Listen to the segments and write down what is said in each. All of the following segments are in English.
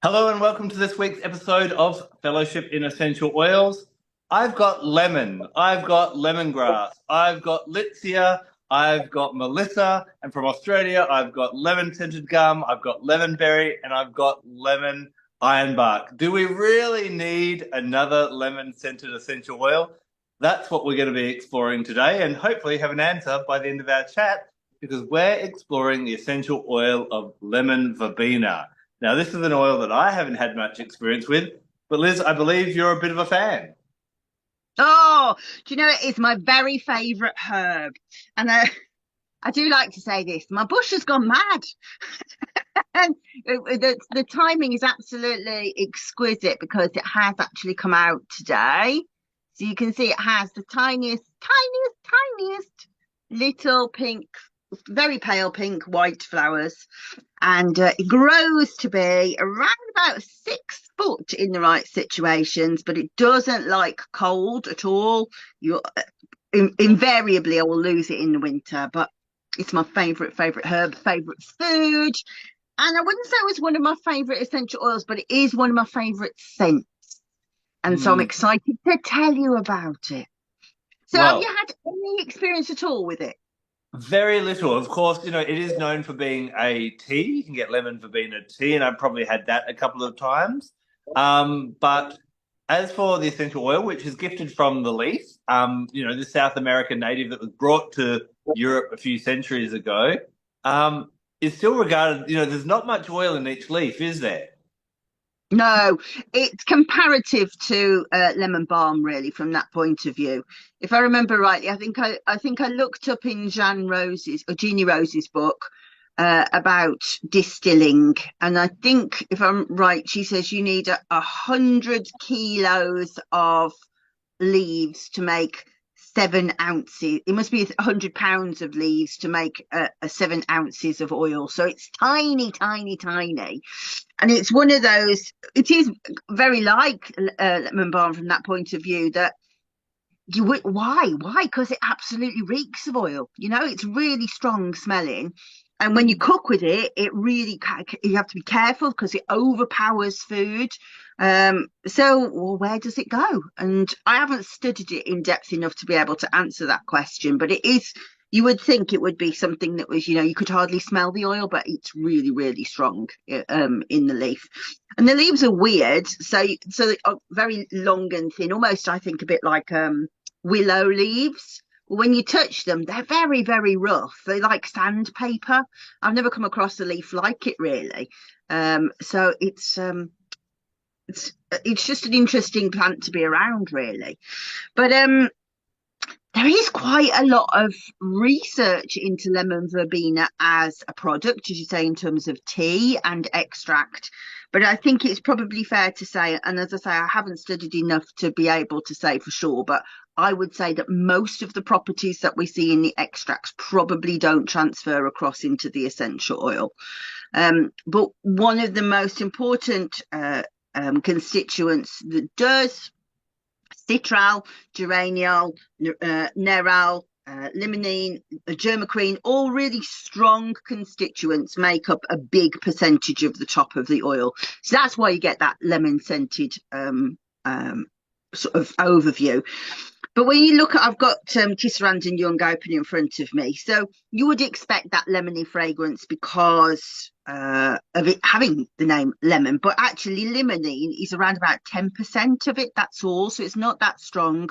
Hello and welcome to this week's episode of Fellowship in Essential Oils. I've got Fellowship in Essential Oils. I've got lemon, I've got lemongrass, I've got Litsia, I've got Melissa, and from Australia I've got lemon scented gum, I've got lemon berry, and I've got lemon ironbark. Do we really need another lemon scented essential oil? That's what we're going to be exploring today, and hopefully have an answer by the end of our chat because we're exploring the essential oil of lemon verbena. Now, this is an oil that I haven't had much experience with, but Liz, I believe you're a bit of a fan. Oh, do you know it's my very favourite herb? And I do like to say this, my bush has gone mad. And the timing is absolutely exquisite because it has actually come out today. So you can see it has the tiniest little pink, very pale pink white flowers. And it grows to be around about 6 foot in the right situations, but it doesn't like cold at all. You invariably I will lose it in the winter, but it's my favorite herb, favorite food. And I wouldn't say it was one of my favorite essential oils, but it is one of my favorite scents. And so I'm Mm. excited to tell you about it. So have you Well, had any experience at all with it? very little. Of course, it is known for being a tea. You can get lemon verbena tea, and I've probably had that a couple of times. But as for the essential oil, which is gifted from the leaf, the South American native that was brought to Europe a few centuries ago, is still regarded, there's not much oil in each leaf, is there? No, it's comparative to lemon balm, really, from that point of view. If I remember rightly, I think I looked up in Jeannie Rose's book about distilling, and I think if I'm right, she says you need 100 kilos of leaves to make 7 ounces. It must be 100 pounds of leaves to make 7 ounces of oil. So it's tiny, tiny, tiny. And it's one of those, it is very like lemon balm from that point of view that you would, why? Because it absolutely reeks of oil. It's really strong smelling. And when you cook with it, it really, you have to be careful because it overpowers food. So, well, where does it go? And I haven't studied it in depth enough to be able to answer that question, but it is, you would think it would be something that was, you could hardly smell the oil, but it's really, really strong in the leaf. And the leaves are weird. So they are very long and thin, almost, I think, a bit like willow leaves. When you touch them, they're very, very rough. They're like sandpaper. I've never come across a leaf like it, really. So it's just an interesting plant to be around, really. But there is quite a lot of research into lemon verbena as a product, as you say, in terms of tea and extract. But I think it's probably fair to say, and as I say, I haven't studied enough to be able to say for sure, but I would say that most of the properties that we see in the extracts probably don't transfer across into the essential oil. But one of the most important constituents that does, citral, geraniol, nerol, limonene, germaquine, all really strong constituents make up a big percentage of the top of the oil. So that's why you get that lemon scented sort of overview. But when you look at, I've got Tisserand Young open in front of me. So you would expect that lemony fragrance because of it having the name lemon. But actually, limonene is around about 10% of it. That's all. So it's not that strong.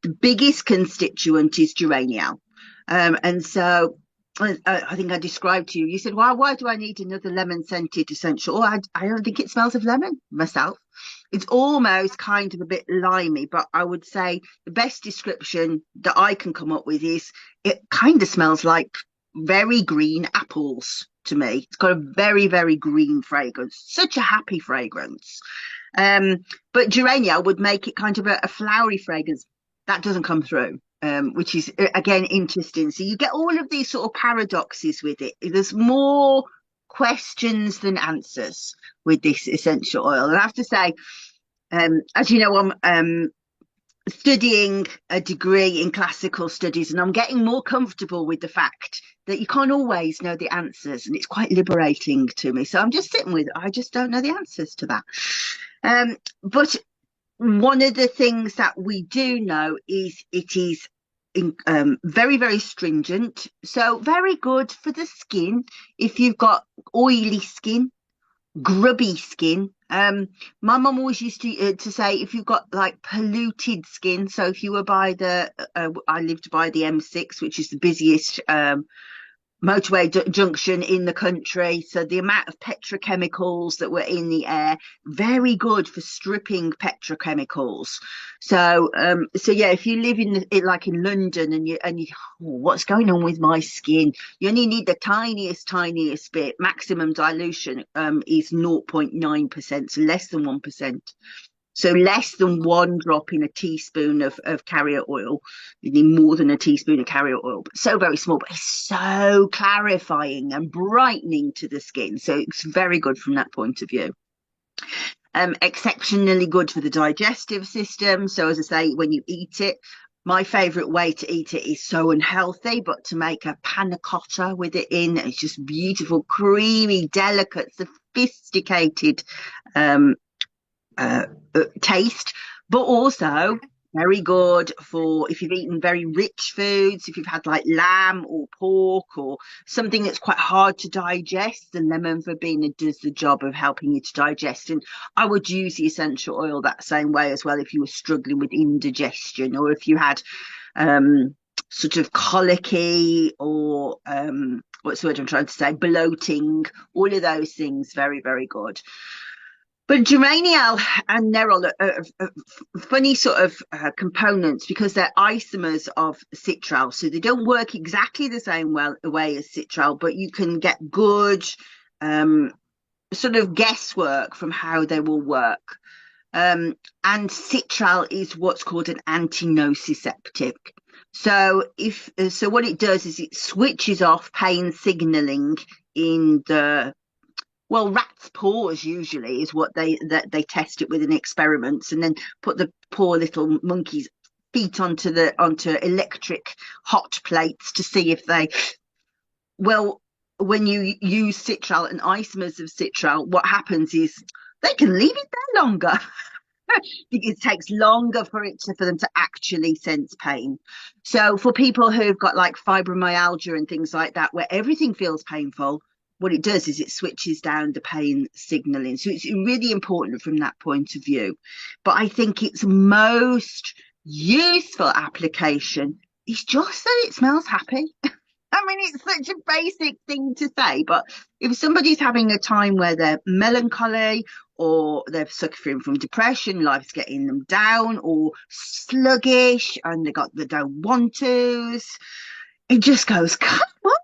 The biggest constituent is geraniol. And so I think I described to you, you said, well, why do I need another lemon scented essential? Oh, I don't think it smells of lemon myself. It's almost kind of a bit limey, but I would say the best description that I can come up with is it kind of smells like very green apples to me. It's got a very, very green fragrance, such a happy fragrance. But geraniol would make it kind of a flowery fragrance. That doesn't come through. Which is again interesting. So you get all of these sort of paradoxes with it. There's more questions than answers with this essential oil. And I have to say, as you know, I'm studying a degree in classical studies, and I'm getting more comfortable with the fact that you can't always know the answers, and it's quite liberating to me. So I'm just sitting with, I just don't know the answers to that. But one of the things that we do know is it is very, very stringent. So very good for the skin if you've got oily skin, grubby skin. My mum always used to say if you've got like polluted skin. So if you were by the, I lived by the M6, which is the busiest motorway junction in the country. So the amount of petrochemicals that were in the air, very good for stripping petrochemicals. So yeah, if you live like in London and you oh, what's going on with my skin? You only need the tiniest bit. Maximum dilution is 0.9%, so less than 1%. So less than one drop in a teaspoon of carrier oil. You need more than a teaspoon of carrier oil, but so very small, but it's so clarifying and brightening to the skin. So it's very good from that point of view. Exceptionally good for the digestive system. So as I say, when you eat it, my favourite way to eat it is so unhealthy, but to make a panna cotta with it in, it's just beautiful, creamy, delicate, sophisticated taste, but also very good for if you've eaten very rich foods, if you've had like lamb or pork or something that's quite hard to digest. The lemon verbena does the job of helping you to digest. And I would use the essential oil that same way as well if you were struggling with indigestion or if you had sort of colicky or what's the word I'm trying to say, bloating, all of those things, very, very good. But geraniol and nerol are funny sort of components because they're isomers of citral. So they don't work exactly the same way as citral, but you can get good sort of guesswork from how they will work. And citral is what's called an antinociceptive. So what it does is it switches off pain signaling in the rats' paws usually is what they test it with in experiments, and then put the poor little monkeys' feet onto electric hot plates to see if they when you use citral and isomers of citral, what happens is they can leave it there longer. It takes longer for them to actually sense pain. So for people who've got like fibromyalgia and things like that, where everything feels painful, what it does is it switches down the pain signaling. So it's really important from that point of view. But I think its most useful application is just that it smells happy. I mean, it's such a basic thing to say, but if somebody's having a time where they're melancholy or they're suffering from depression, life's getting them down, or sluggish and they don't want to's, it just goes, come on,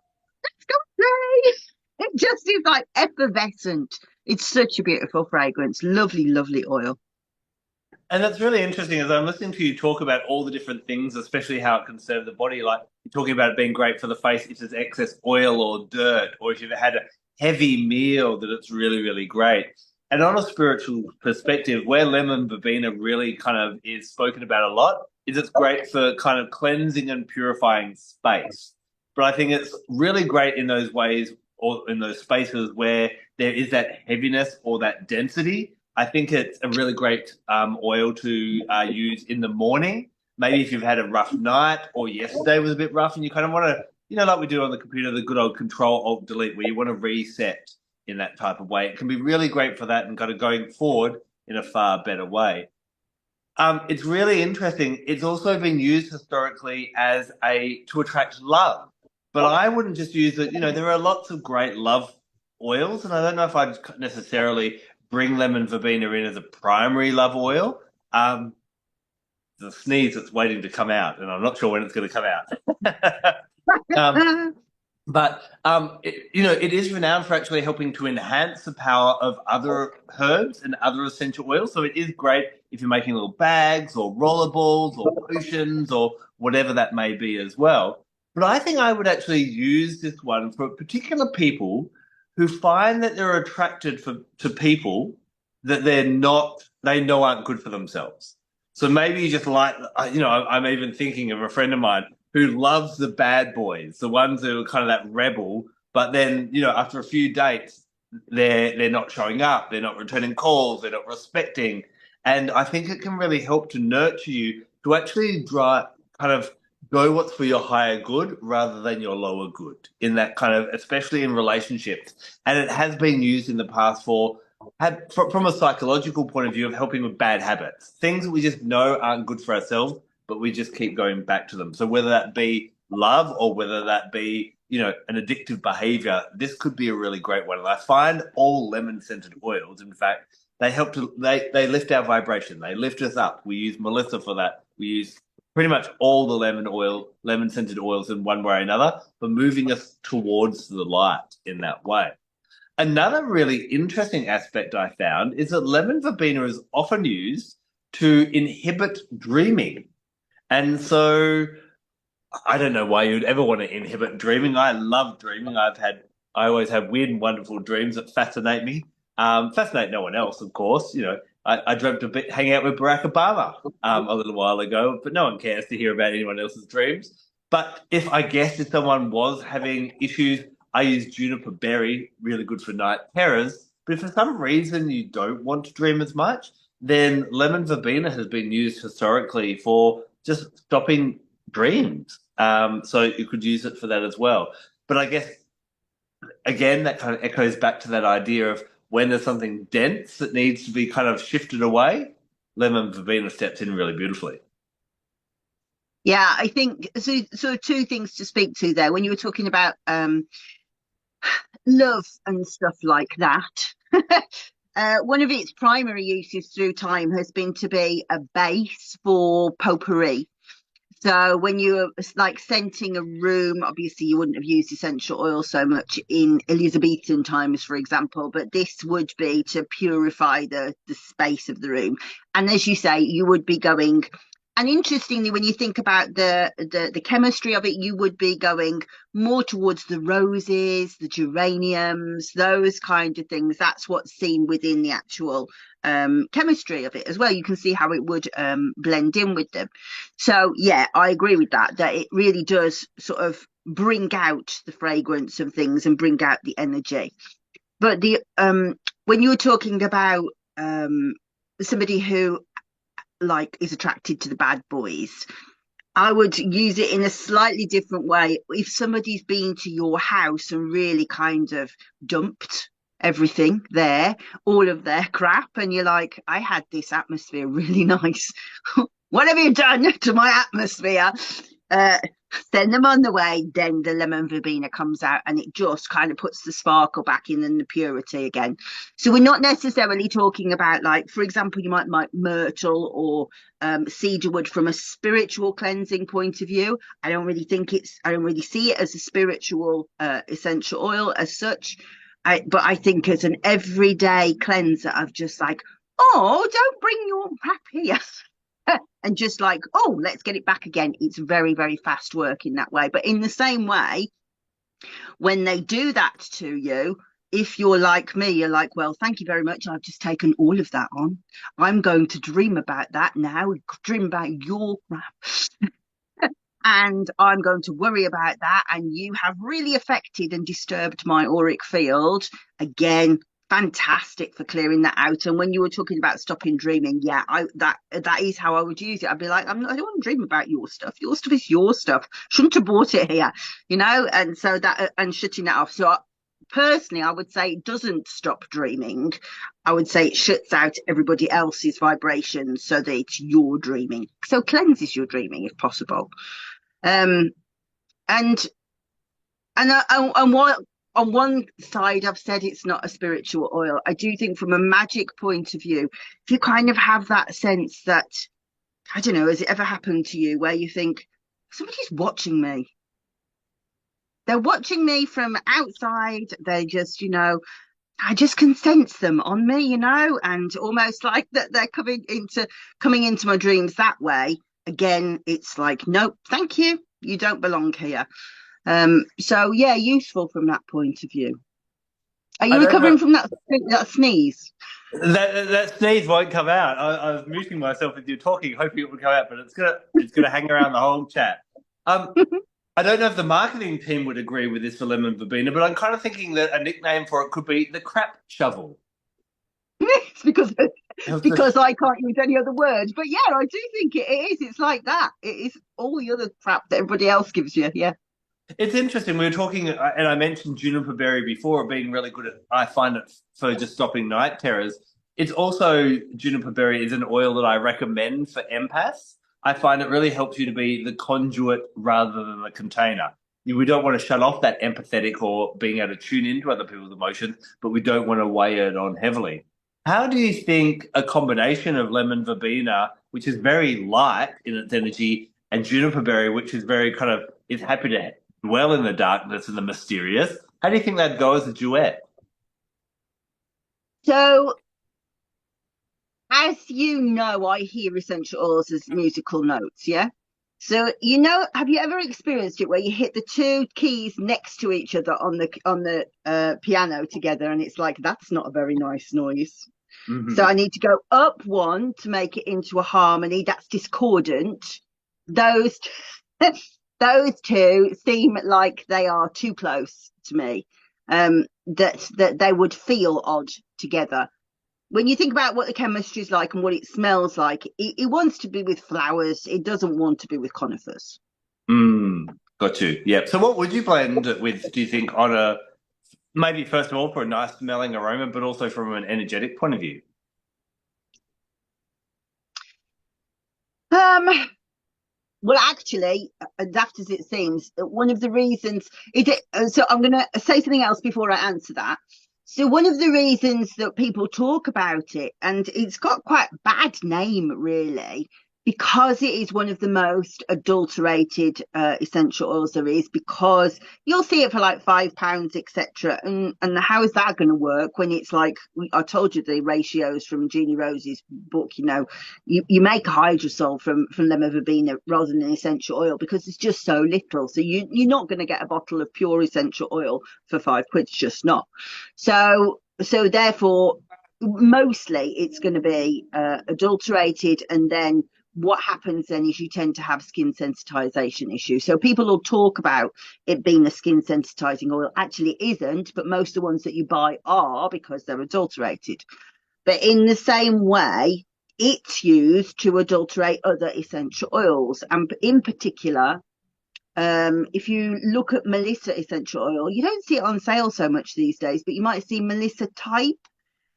let's go play. It just is like effervescent. It's such a beautiful fragrance. Lovely, lovely oil. And that's really interesting as I'm listening to you talk about all the different things, especially how it can serve the body. Like you're talking about it being great for the face if there's excess oil or dirt, or if you've had a heavy meal, that it's really, really great. And on a spiritual perspective, where lemon verbena really kind of is spoken about a lot, is it's great for kind of cleansing and purifying space. But I think it's really great in those ways or in those spaces where there is that heaviness or that density. I think it's a really great oil to use in the morning. Maybe if you've had a rough night or yesterday was a bit rough and you kind of want to, like we do on the computer, the good old Control Alt Delete, where you want to reset in that type of way. It can be really great for that and kind of going forward in a far better way. It's really interesting. It's also been used historically as to attract love, but I wouldn't just use it. There are lots of great love oils, and I don't know if I'd necessarily bring lemon verbena in as a primary love oil. The sneeze that's waiting to come out, and I'm not sure when it's going to come out. It is renowned for actually helping to enhance the power of other herbs and other essential oils. So it is great if you're making little bags or rollerballs or potions or whatever that may be as well. But I think I would actually use this one for particular people who find that they're attracted to people that they know aren't good for themselves. So maybe you just like, I'm even thinking of a friend of mine who loves the bad boys, the ones who are kind of that rebel, but then, after a few dates, they're not showing up, they're not returning calls, they're not respecting. And I think it can really help to nurture you to actually drive kind of go what's for your higher good rather than your lower good in that kind of, especially in relationships. And it has been used in the past for from a psychological point of view of helping with bad habits, things that we just know aren't good for ourselves, but we just keep going back to them. So whether that be love or whether that be, an addictive behavior, this could be a really great one. And I find all lemon scented oils, in fact, they lift our vibration. They lift us up. We use Melissa for that. We use pretty much all the lemon scented oils in one way or another for moving us towards the light in that way. Another really interesting aspect I found is that lemon verbena is often used to inhibit dreaming. And so I don't know why you'd ever want to inhibit dreaming. I love dreaming. I always have weird and wonderful dreams that fascinate me. Fascinate no one else, of course. I dreamt a bit hanging out with Barack Obama a little while ago, but no one cares to hear about anyone else's dreams. But if someone was having issues, I use juniper berry, really good for night terrors. But if for some reason you don't want to dream as much, then lemon verbena has been used historically for just stopping dreams. So you could use it for that as well. But I guess, again, that kind of echoes back to that idea of when there's something dense that needs to be kind of shifted away, lemon verbena steps in really beautifully. Yeah, I think so. So two things to speak to there. When you were talking about love and stuff like that, one of its primary uses through time has been to be a base for potpourri. So when you're like scenting a room, obviously you wouldn't have used essential oil so much in Elizabethan times, for example, but this would be to purify the space of the room. And as you say, you would be going, and interestingly, when you think about the chemistry of it, you would be going more towards the roses, the geraniums, those kind of things. That's what's seen within the actual chemistry of it as well. You can see how it would blend in with them. So yeah, I agree with that. That it really does sort of bring out the fragrance of things and bring out the energy. But the when you were talking about somebody who like is attracted to the bad boys, I would use it in a slightly different way. If somebody's been to your house and really kind of dumped everything there, all of their crap, and you're like, I had this atmosphere really nice. What have you done to my atmosphere? Uh, Send them on the way. Then the lemon verbena comes out and it just kind of puts the sparkle back in and the purity again. So we're not necessarily talking about, like, for example, you might myrtle or cedarwood from a spiritual cleansing point of view. I don't really see it as a spiritual essential oil as such. But I think as an everyday cleanser of just like, oh, don't bring your crap here. And just like, oh, let's get it back again. It's very, very fast work in that way. But in the same way, when they do that to you, if you're like me, you're like, well, thank you very much. I've just taken all of that on. I'm going to dream about that now, dream about your crap. And I'm going to worry about that. And you have really affected and disturbed my auric field. Again, fantastic for clearing that out. And when you were talking about stopping dreaming, yeah, that is how I would use it. I'd be like, I don't want to dream about your stuff. Your stuff is your stuff. Shouldn't have bought it here, And so that and shutting that off. So personally, I would say it doesn't stop dreaming. I would say it shuts out everybody else's vibrations so that it's your dreaming. So cleanses your dreaming if possible. And while on one side I've said it's not a spiritual oil, I do think from a magic point of view, if you kind of have that sense that, I don't know, has it ever happened to you where you think somebody's watching me? They're watching me from outside. They just, I just can sense them on me, and almost like that they're coming into my dreams that way. Again, it's like, nope, thank you. You don't belong here. So yeah, useful from that point of view. Are I you don't know. recovering from that sneeze? That sneeze won't come out. I was muting myself as you're talking, hoping it would come out, but it's gonna hang around the whole chat. Um, I don't know if the marketing team would agree with this for lemon verbena, but I'm kind of thinking that a nickname for it could be the crap shovel. It's It's because I can't use any other words. But yeah, I do think it is. It's like that. It is all the other crap that everybody else gives you. Yeah. it's interesting. We were talking, and I mentioned juniper berry before being really good at. I find it for just stopping night terrors. It's also juniper berry is an oil that I recommend for empaths. I find it really helps you to be the conduit rather than the container. We don't want to shut off that empathetic or being able to tune into other people's emotions, but we don't want to weigh it on heavily. How do you think a combination of lemon verbena, which is very light in its energy, and juniper berry, which is very kind of is happy to dwell in the darkness and the mysterious. How do you think that'd go as a duet? So, as you know, I hear essential oils as musical notes. Yeah. So, have you ever experienced it where you hit the two keys next to each other on the piano together, and it's like that's not a very nice noise. So Hmm. I need to go up one to make it into a harmony that's discordant. Those those two seem like they are too close to me. That they would feel odd together. When you think about what the chemistry is like and what it smells like, it wants to be with flowers. It doesn't want to be with conifers. Got you. Yeah. So what would you blend it with, do you think, on a maybe first of all for a nice smelling aroma, but also from an energetic point of view? Um, Well, actually, daft as it seems, one of the reasons is it. So I'm going to say something else before I answer that. So one of the reasons that people talk about it, and it's got quite a bad name, really, because it is one of the most adulterated essential oils there is. Because you'll see it for like £5, etc. And how is that going to work when it's like I told you the ratios from Jeannie Rose's book? You make a hydrosol from lemon verbena rather than essential oil because it's just so little. So you're not going to get a bottle of pure essential oil for £5. It's just not. So therefore, mostly it's going to be adulterated, and then what happens then is you tend to have skin sensitization issues. So people will talk about it being a skin sensitizing oil. Actually, it isn't, but most of the ones that you buy are because they're adulterated. But in the same way, it's used to adulterate other essential oils. And in particular, if you look at Melissa essential oil, you don't see it on sale so much these days, but you might see Melissa type.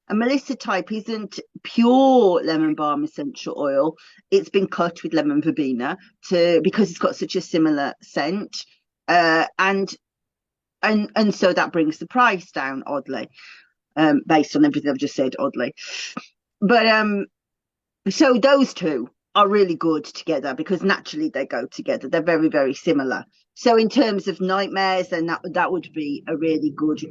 And Melissa type isn't pure lemon balm essential oil. It's been cut with lemon verbena because it's got such a similar scent. And so that brings the price down oddly, based on everything I've just said, oddly. But so those two are really good together because naturally they go together. They're very, very similar. So in terms of nightmares, then that would be a really good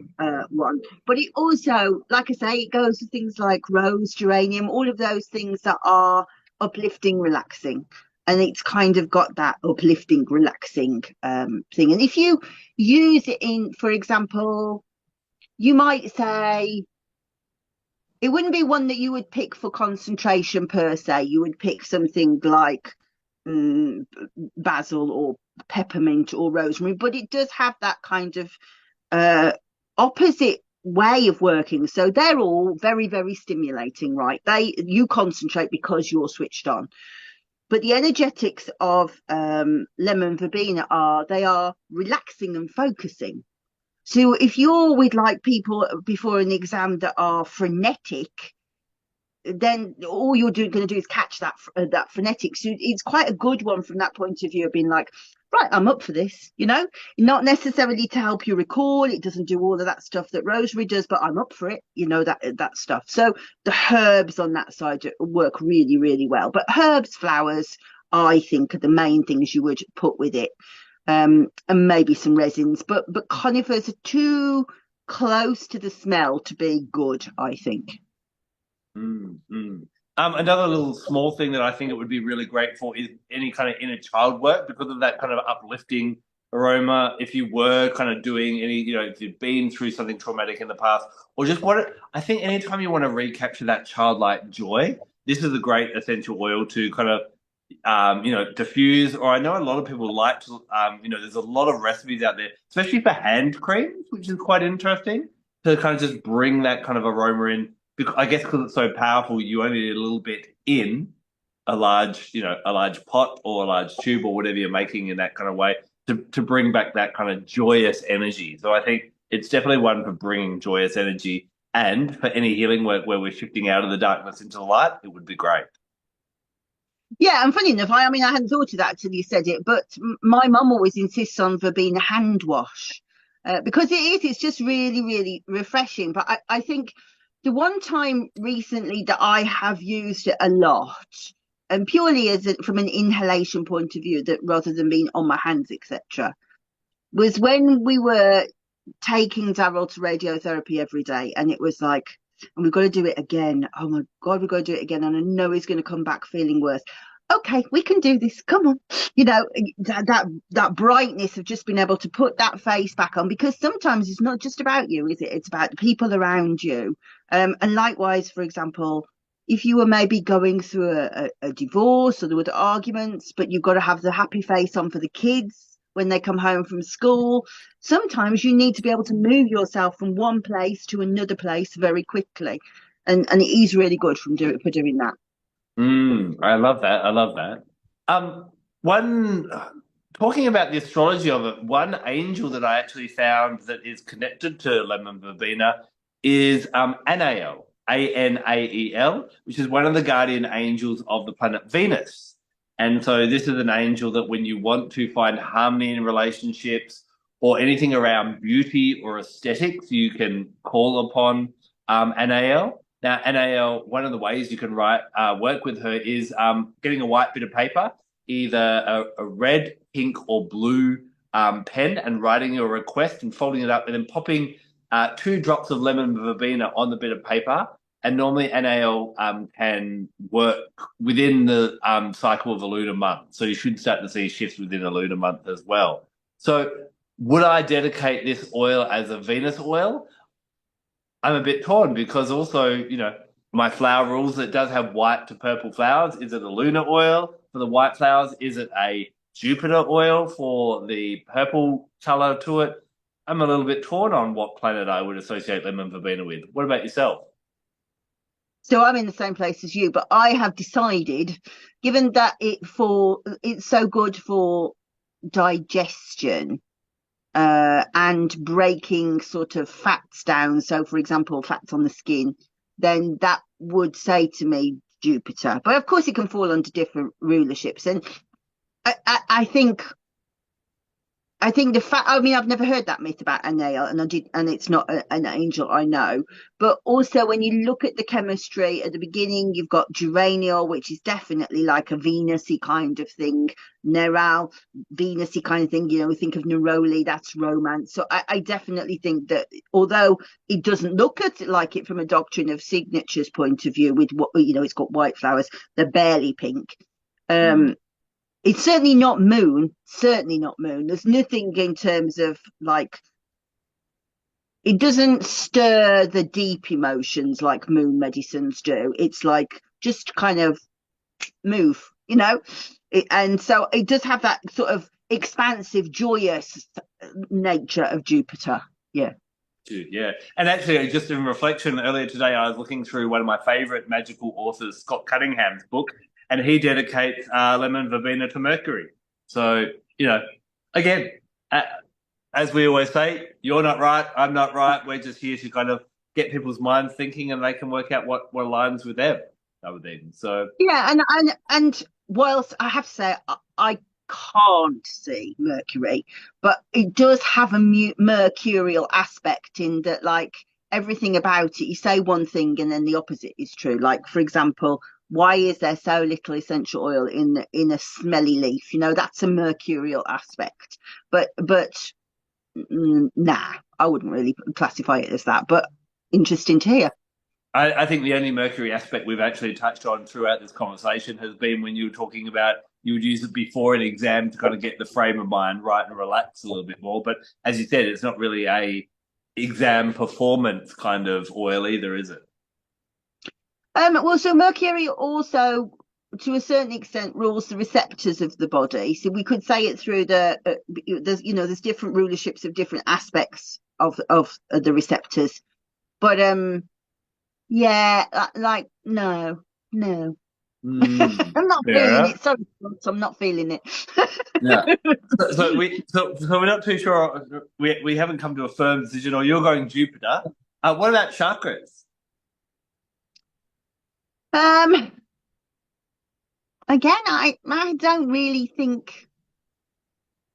one. But it also, like I say, it goes with things like rose, geranium, all of those things that are uplifting, relaxing. And it's kind of got that uplifting, relaxing thing. And if you use it in, for example, you might say, it wouldn't be one that you would pick for concentration per se. You would pick something like mm, basil or peppermint or rosemary, but it does have that kind of uh, opposite way of working. So they're all very, very stimulating, right? You concentrate because you're switched on. But the energetics of lemon verbena are relaxing and focusing. So if you're with like people before an exam that are frenetic, then all you're going to do is catch that frenetic. So it's quite a good one from that point of view of being like, right, I'm up for this. Not necessarily to help you recall. It doesn't do all of that stuff that rosemary does, but I'm up for it. That stuff. So the herbs on that side work really, really well. But herbs, flowers, I think are the main things you would put with it, and maybe some resins. But conifers are too close to the smell to be good, I think. Mm, mm. Another little small thing that I think it would be really great for is any kind of inner child work because of that kind of uplifting aroma if you were kind of doing any, if you've been through something traumatic in the past, or just I think anytime you want to recapture that childlike joy, this is a great essential oil to kind of, diffuse. Or I know a lot of people like to, there's a lot of recipes out there, especially for hand creams, which is quite interesting to kind of just bring that kind of aroma in. Because I guess because it's so powerful, you only need a little bit in a large pot or a large tube or whatever you're making in that kind of way to bring back that kind of joyous energy. So I think it's definitely one for bringing joyous energy, and for any healing work where we're shifting out of the darkness into the light, it would be great. Yeah, and funny enough, I mean, I hadn't thought of that till you said it, but my mum always insists on verbena hand wash because it's just really, really refreshing. But I think the one time recently that I have used it a lot, and purely from an inhalation point of view, that rather than being on my hands, etc., was when we were taking Daryl to radiotherapy every day, and it was like, and we've got to do it again. Oh my God, we've got to do it again. And I know he's going to come back feeling worse. Okay, we can do this. Come on. That brightness of just being able to put that face back on, because sometimes it's not just about you, is it? It's about the people around you. And likewise, for example, if you were maybe going through a divorce or there were arguments, but you've got to have the happy face on for the kids when they come home from school. Sometimes you need to be able to move yourself from one place to another place very quickly. And it is really good for doing that. I love that. I love that. One Talking about the astrology of it, one angel that I actually found that is connected to lemon verbena is Anael, Anael, which is one of the guardian angels of the planet Venus. And so this is an angel that when you want to find harmony in relationships or anything around beauty or aesthetics, you can call upon Anael. Now, NAL, one of the ways you can work with her is getting a white bit of paper, either a red, pink, or blue pen, and writing your request and folding it up, and then popping 2 drops of lemon verbena on the bit of paper. And normally NAL can work within the cycle of a lunar month. So you should start to see shifts within a lunar month as well. So would I dedicate this oil as a Venus oil? I'm a bit torn because also, my flower rules, it does have white to purple flowers. Is it a lunar oil for the white flowers? Is it a Jupiter oil for the purple color to it? I'm a little bit torn on what planet I would associate lemon verbena with. What about yourself? So I'm in the same place as you, but I have decided, given that it's so good for digestion, and breaking sort of fats down. So, for example, fats on the skin, then that would say to me Jupiter. But of course, it can fall under different rulerships. And I think the fact, I mean, I've never heard that myth about a nail, and it's not an angel, I know. But also, when you look at the chemistry at the beginning, you've got geraniol, which is definitely like a Venusy kind of thing. Neral, Venusy kind of thing. We think of neroli, that's romance. So I definitely think that, although it doesn't look at like it from a doctrine of signatures point of view, with what it's got white flowers, they're barely pink. It's certainly not moon. Certainly not moon. There's nothing in terms of like, it doesn't stir the deep emotions like moon medicines do. It's like just kind of move, and so it does have that sort of expansive, joyous nature of Jupiter. Yeah. Yeah. And actually, just in reflection, earlier today, I was looking through one of my favorite magical authors, Scott Cunningham's book, and he dedicates lemon verbena to Mercury. So, again, as we always say, you're not right, I'm not right. We're just here to kind of get people's minds thinking, and they can work out what aligns with them. Other things. So yeah, and whilst I have to say I can't see Mercury, but it does have a mercurial aspect in that, like everything about it, you say one thing and then the opposite is true. Like, for example, why is there so little essential oil in a smelly leaf? That's a mercurial aspect. But nah, I wouldn't really classify it as that. But interesting to hear. I think the only Mercury aspect we've actually touched on throughout this conversation has been when you were talking about you would use it before an exam to kind of get the frame of mind right and relax a little bit more. But as you said, it's not really a exam performance kind of oil either, is it? Well, so mercury also, to a certain extent, rules the receptors of the body. So we could say it through there's different rulerships of different aspects of the receptors. But yeah, like no, no, I'm not feeling Yeah. it. Sorry, I'm not feeling it. Yeah. So we're not too sure. We haven't come to a firm decision. Or you're going Jupiter. What about chakras? Um, Again, I don't really think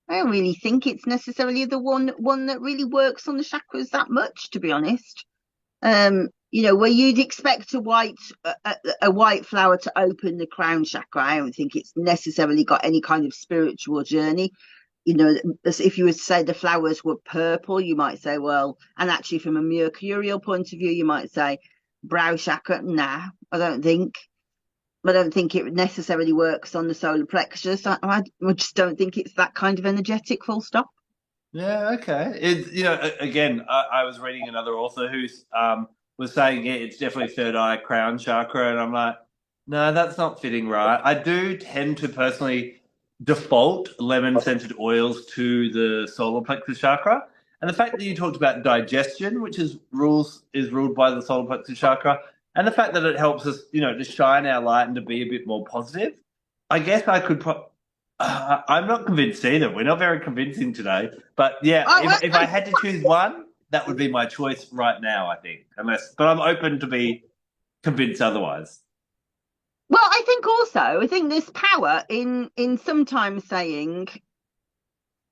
it's necessarily the one that really works on the chakras that much, to be honest. Where you'd expect a white flower to open the crown chakra, I don't think it's necessarily got any kind of spiritual journey. As if you would say the flowers were purple, you might say, well, and actually from a mercurial point of view, you might say brow chakra. Nah, I don't think it necessarily works on the solar plexus. I just don't think it's that kind of energetic, full stop. Yeah, okay. Again, I was reading another author who was saying, yeah, it's definitely third eye crown chakra, and I'm like, no, that's not fitting right. I do tend to personally default lemon scented oils to the solar plexus chakra, and the fact that you talked about digestion, which is ruled by the solar plexus chakra, and the fact that it helps us, to shine our light and to be a bit more positive. I guess I could. I'm not convinced either. We're not very convincing today. But yeah, Oh, if I had to choose one, that would be my choice right now, I think. But I'm open to be convinced otherwise. well, I think there's power in sometimes saying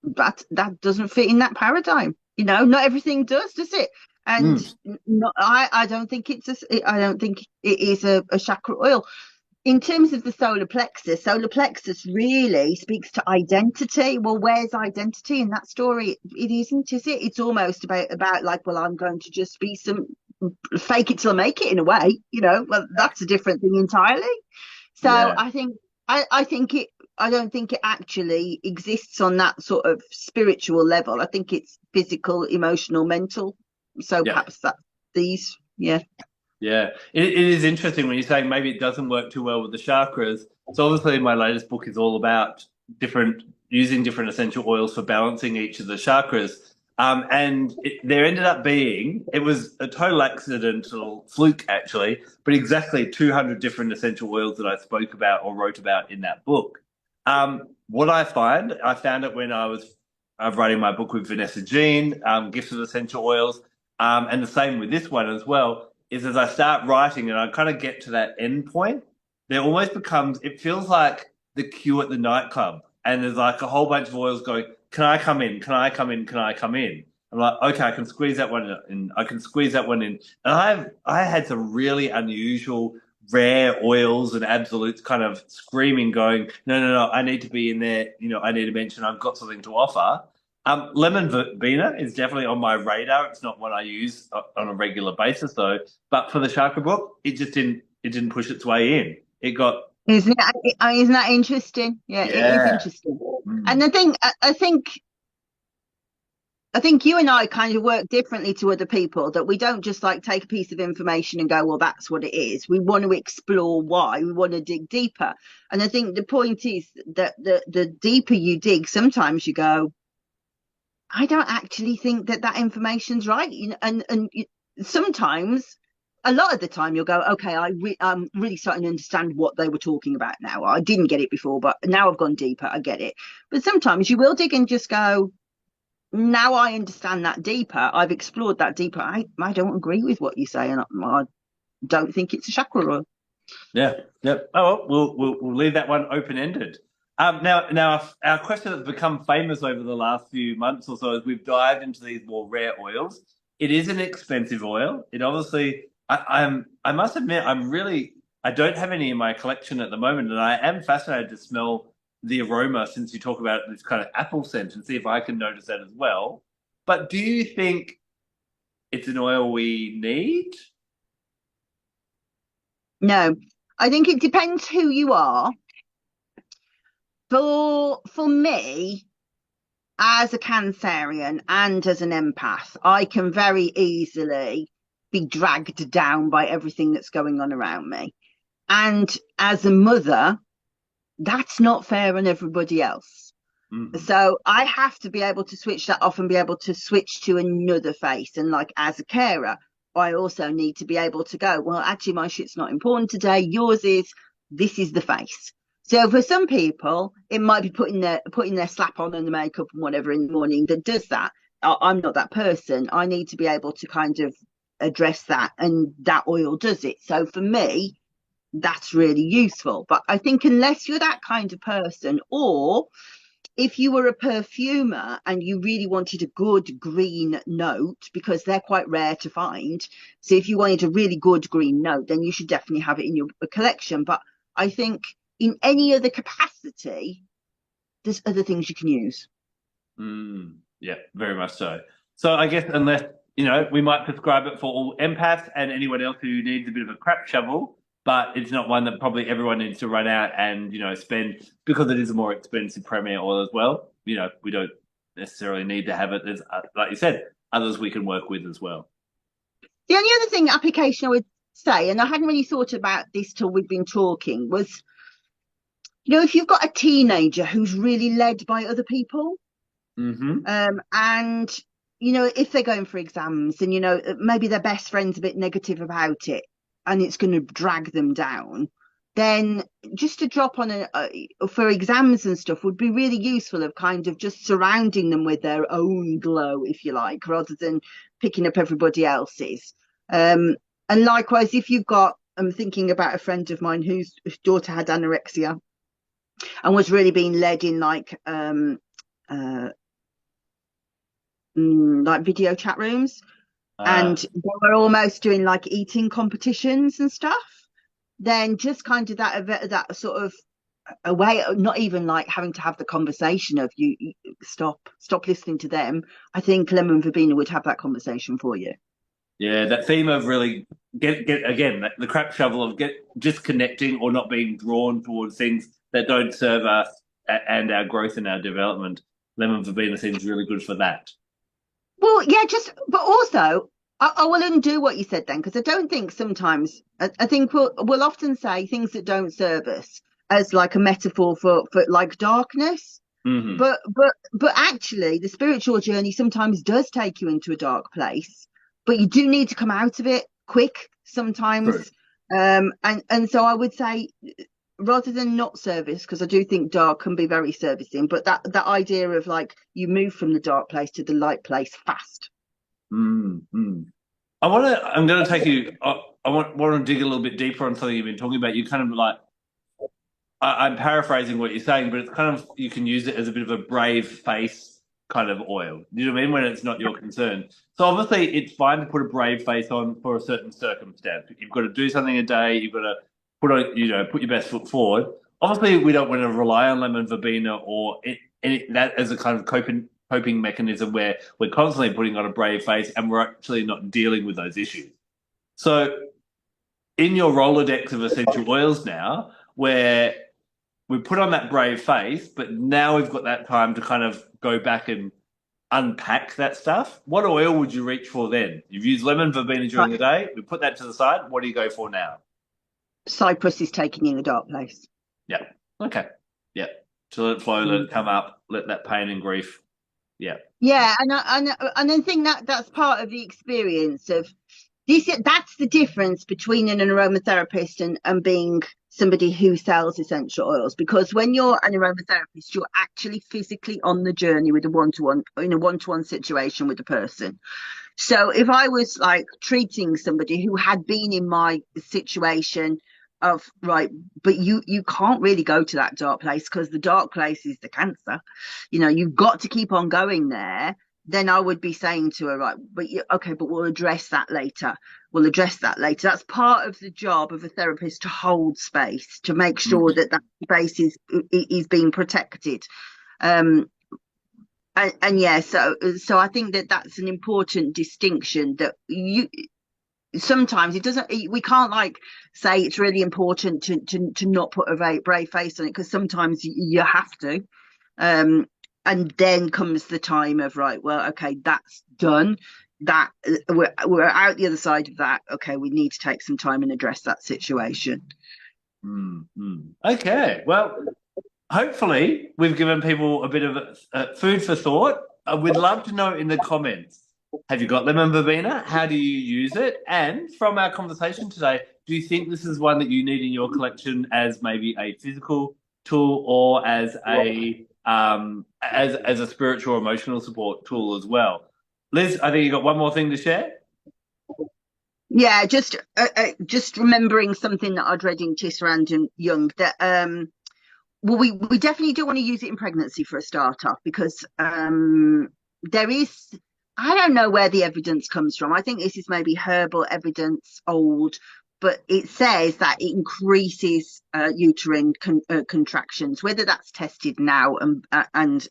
that doesn't fit in that paradigm. Not everything does it? And Mm, not, I don't think I don't think it is a chakra oil. In terms of the solar plexus really speaks to identity. Well, where's identity in that story? It isn't, is it? It's almost about like, well, I'm going to just be some fake it till I make it in a way. Well, that's a different thing entirely. So yeah, I don't think it actually exists on that sort of spiritual level. I think it's physical, emotional, mental. So yeah, perhaps that's these. Yeah. yeah. It is interesting when you're saying maybe it doesn't work too well with the chakras. So obviously, my latest book is all about using different essential oils for balancing each of the chakras. There ended up being, it was a total accidental fluke actually, but exactly 200 different essential oils that I spoke about or wrote about in that book. What I found it when I was writing my book with Vanessa Jean, Gifts of Essential Oils, and the same with this one as well, is as I start writing and I kind of get to that end point, it feels like the queue at the nightclub. And there's like a whole bunch of oils going, can I come in? Can I come in? Can I come in? I'm like, okay, I can squeeze that one in. I can squeeze that one in. And I had some really unusual, rare oils and absolutes kind of screaming, going, no, no, no, I need to be in there. I need to mention I've got something to offer. Lemon verbena is definitely on my radar. It's not one I use on a regular basis though. But for the chakra book, it didn't push its way in. It got Isn't that interesting? Yeah, it is yeah. interesting. And Mm. I think you and I kind of work differently to other people, that we don't just like take a piece of information and go, well, that's what it is. We want to explore why. We want to dig deeper. And I think the point is that the deeper you dig, sometimes you go, I don't actually think that information's right. And sometimes, a lot of the time, you'll go, okay, I'm really starting to understand what they were talking about now. I didn't get it before, but now I've gone deeper. I get it. But sometimes you will dig and just go, now I understand that deeper. I've explored that deeper. I don't agree with what you say, and I don't think it's a chakra oil. Yeah, yep. Oh, well, we'll leave that one open ended. Now, our question that's become famous over the last few months or so as we've dived into these more rare oils. It is an expensive oil. It obviously, I must admit, I don't have any in my collection at the moment, and I am fascinated to smell the aroma since you talk about this kind of apple scent and see if I can notice that as well. But do you think it's an oil we need? No, I think it depends who you are. For me, as a Cancerian and as an empath, I can very easily be dragged down by everything that's going on around me. And as a mother, that's not fair on everybody else. Mm-hmm. So I have to be able to switch that off and be able to switch to another face. And like as a carer, I also need to be able to go, well, actually, my shit's not important today. Yours is. This is the face. So for some people, it might be putting their slap on and the makeup and whatever in the morning that does that. I'm not that person. I need to be able to kind of address that, and that oil does it. So for me, that's really useful. But I think unless you're that kind of person, or if you were a perfumer and you really wanted a good green note, because they're quite rare to find, so if you wanted a really good green note, then you should definitely have it in your collection. But I think in any other capacity, there's other things you can use. Yeah, very much so. So I guess unless, you know, we might prescribe it for all empaths and anyone else who needs a bit of a crap shovel, but it's not one that probably everyone needs to run out and, you know, spend because it is a more expensive Premier oil as well. You know, we don't necessarily need to have it. There's, like you said, others we can work with as well. The only other thing application I would say, and I hadn't really thought about this till we'd been talking, was, if you've got a teenager who's really led by other people, Mm-hmm. and if they're going for exams and maybe their best friend's a bit negative about it and it's going to drag them down, then just to drop on for exams and stuff would be really useful, of kind of just surrounding them with their own glow, if you like, rather than picking up everybody else's. And likewise, if you've got, I'm thinking about a friend of mine whose daughter had anorexia and was really being led in like video chat rooms, and they were almost doing like eating competitions and stuff, then just kind of that sort of a way, not even like having to have the conversation of you stop listening to them. I think Lemon Verbena would have that conversation for you. Yeah, that theme of really get again the crap shovel of get just connecting or not being drawn towards things that don't serve us and our growth and our development. Lemon Verbena seems really good for that. Well, yeah, but also, I will undo what you said then, because I don't think sometimes, I think we'll often say things that don't serve us as like a metaphor for like darkness. Mm-hmm. But actually, the spiritual journey sometimes does take you into a dark place, but you do need to come out of it quick True. sometimes. And so I would say, rather than not service, because I do think dark can be very servicing, but that idea of like you move from the dark place to the light place fast. Mm-hmm. I'm going to take you. I want to dig a little bit deeper on something you've been talking about. You kind of like I'm paraphrasing what you're saying, but it's kind of you can use it as a bit of a brave face kind of oil. You know what I mean? When it's not your concern. So obviously, it's fine to put a brave face on for a certain circumstance. You've got to do something a day. You've got to put your best foot forward. Obviously, we don't want to rely on lemon verbena or that as a kind of coping mechanism where we're constantly putting on a brave face and we're actually not dealing with those issues. So, in your Rolodex of essential oils now, where we put on that brave face, but now we've got that time to kind of go back and unpack that stuff. What oil would you reach for then? You've used lemon verbena during the day. We put that to the side. What do you go for now? Cyprus is taking you in a dark place. Yeah. Okay. Yeah. To let it flow, let it come up, let that pain and grief. Yeah. Yeah, and I think that's part of the experience of this. That's the difference between an aromatherapist and being somebody who sells essential oils, because when you're an aromatherapist, you're actually physically on the journey with a one-to-one, in a one-to-one situation with a person. So if I was like treating somebody who had been in my situation of, right, but you can't really go to that dark place because the dark place is the cancer, you've got to keep on going there, then I would be saying to her, right, okay, but we'll address that later. We'll address that later. That's part of the job of a therapist, to hold space, to make sure that space is being protected. And yeah, so I think that's an important distinction, that sometimes it doesn't, we can't like say it's really important to not put a very brave face on it, because sometimes you have to. um and then comes the time of, right, well, okay, that's done, that we're out the other side of that. Okay, we need to take some time and address that situation. Okay, well, hopefully we've given people a bit of food for thought. We'd love to know in the comments, have you got lemon verbena? How do you use it? And from our conversation today, do you think this is one that you need in your collection as maybe a physical tool or as a spiritual emotional support tool as well? Liz, I think you got one more thing to share. Yeah, just remembering something that I'd read in Tisserand and Young, that well, we definitely do want to use it in pregnancy for a start off, because there is, I don't know where the evidence comes from. I think this is maybe herbal evidence, old, but it says that it increases uterine contractions. Whether that's tested now, and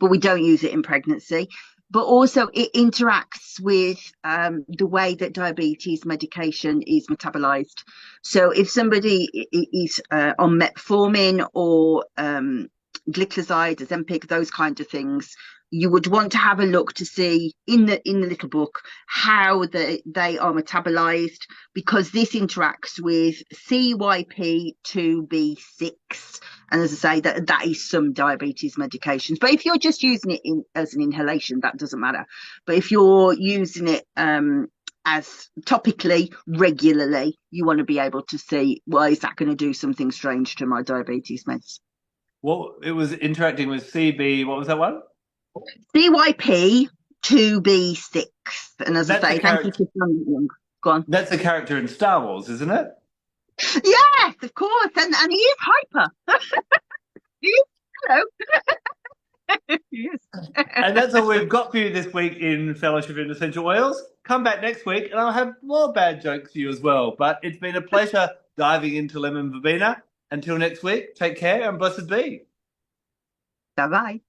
but we don't use it in pregnancy. But also, it interacts with the way that diabetes medication is metabolized. So if somebody is on metformin or glycoside, Ozempic, those kind of things, you would want to have a look to see in the little book how they are metabolized, because this interacts with CYP2B6. And as I say, that is some diabetes medications. But if you're just using it as an inhalation, that doesn't matter. But if you're using it as topically regularly, you want to be able to see, well, is that going to do something strange to my diabetes meds? Well, it was interacting with CB. What was that one? CYP2B6. And as I That's a say, thank you character. for Young. Go on. That's a character in Star Wars, isn't it? Yes, of course. And he is hyper. He is, hello. Yes. And that's all we've got for you this week in Fellowship in Essential Oils. Come back next week and I'll have more bad jokes for you as well. But it's been a pleasure diving into lemon verbena. Until next week, take care and blessed be. Bye bye.